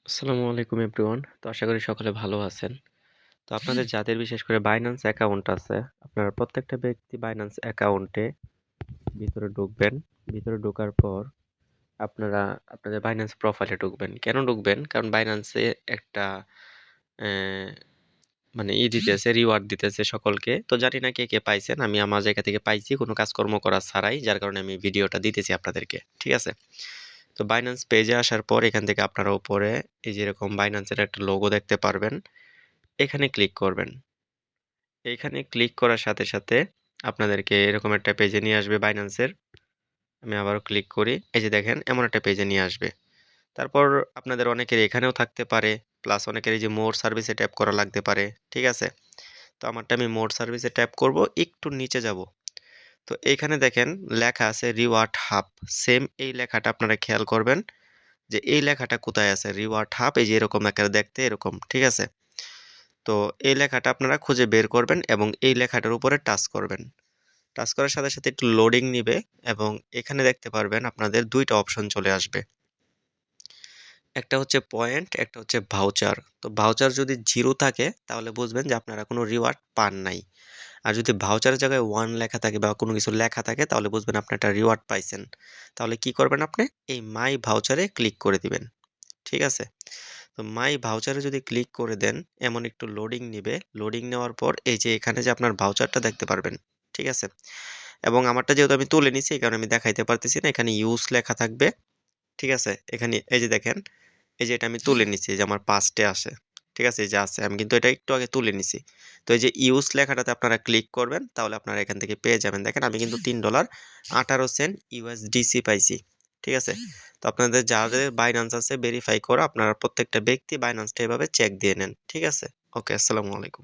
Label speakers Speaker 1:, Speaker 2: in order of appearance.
Speaker 1: আসসালামু আলাইকুম এভরিওয়ান। তো আশা করি সকলে ভালো আছেন। তো আপনাদের যাদের বিশেষ করে Binance অ্যাকাউন্ট আছে, আপনারা প্রত্যেকটা ব্যক্তি Binance অ্যাকাউন্টে ভিতরে ঢুকবেন। ভিতরে ঢোকার পর আপনারা আপনাদের Binance প্রোফাইলে ঢুকবেন। কেন ঢুকবেন? কারণ Binance এ একটা অ্যা মানে দিতেছে, রিওয়ার্ড দিতেছে সকলকে। তো জানি না কে, কে পাইছেন। আমি আমার জায়গা থেকে পাইছি কোনো কাজকর্ম করা ছাড়াই। যার কারণে আমি ভিডিওটা দিতেছি আপনাদেরকে। ঠিক আছে? তো Binance পেজে আসার পর এখান থেকে আপনারা উপরে এই যে এরকম Binance এর একটা লোগো দেখতে পারবেন। এখানে ক্লিক করবেন। এইখানে ক্লিক করার সাথে, সাথে আপনাদেরকে এরকম একটা পেজে নিয়ে আসবে Binance এর। আমি আবারও ক্লিক করি। এই যে দেখেন এমন একটা পেজে নিয়ে আসবে। তারপর আপনাদের অনেকের এখানেও থাকতে পারে। প্লাস অনেকের এই যে মোর সার্ভিসে ট্যাপ করা লাগতে পারে। ঠিক আছে? তো আমারটা আমি মোর সার্ভিসে ট্যাপ করব। একটু নিচে যাব। তো এইখানে দেখেন লেখা আছে রিওয়ার্ড হাব। সেম এই লেখাটা আপনারা খেয়াল করবেন যে এই লেখাটা কোথায় আছে? রিওয়ার্ড হাব এই যে এরকম আকারে দেখতে এরকম। ঠিক আছে? তো এই লেখাটা আপনারা খুঁজে বের করবেন এবং এই লেখাটার উপরে টাচ করবেন। টাচ করার সাথে, সাথে একটু লোডিং নিবে এবং এখানে দেখতে পারবেন আপনাদের ২ টা অপশন চলে আসবে। একটা হচ্ছে পয়েন্ট, একটা হচ্ছে ভাউচার। তো ভাউচার যদি 0 থাকে তাহলে বুঝবেন যে আপনারা কোনো রিওয়ার্ড পান নাই। আর যদি ভাউচারের জায়গায় 1 লেখা থাকে বা কোনো কিছু লেখা থাকে তাহলে বুঝবেন আপনি একটা রিওয়ার্ড পাইছেন। তাহলে কি করবেন আপনি? এই মাই ভাউচারে ক্লিক করে দিবেন। ঠিক আছে? তো মাই ভাউচারে যদি ক্লিক করে দেন, এমন একটু লোডিং নিবে। লোডিং নেওয়ার পর এই যে এখানে যে আপনার ভাউচারটা দেখতে পারবেন। ঠিক আছে? এবং আমারটা যেহেতু আমি তুলে নিছি এই কারণে আমি দেখাইতে পারতেছি না। এখানে ইউজ লেখা থাকবে। ঠিক আছে? এখানে এই যে দেখেন, এই যে এটা আমি তুলে নিছি এই যে আমার পাস্টে আসে। ঠিক আছে? এই যে আছে। আমি কিন্তু এটা একটু আগে তুলে নিছি। তো এই যে ইউজ লেখাটাতে আপনারা ক্লিক করবেন তাহলে আপনারা এখান থেকে পেয়ে যাবেন। দেখেন আমি কিন্তু $3.18 USDC পাইছি। ঠিক আছে? তো আপনাদের যাদের Binance আছে ভেরিফাই করা আপনারা প্রত্যেকটা ব্যক্তি Binance টা এভাবে চেক দিয়ে নেন। ঠিক আছে? ওকে, আসসালামু আলাইকুম।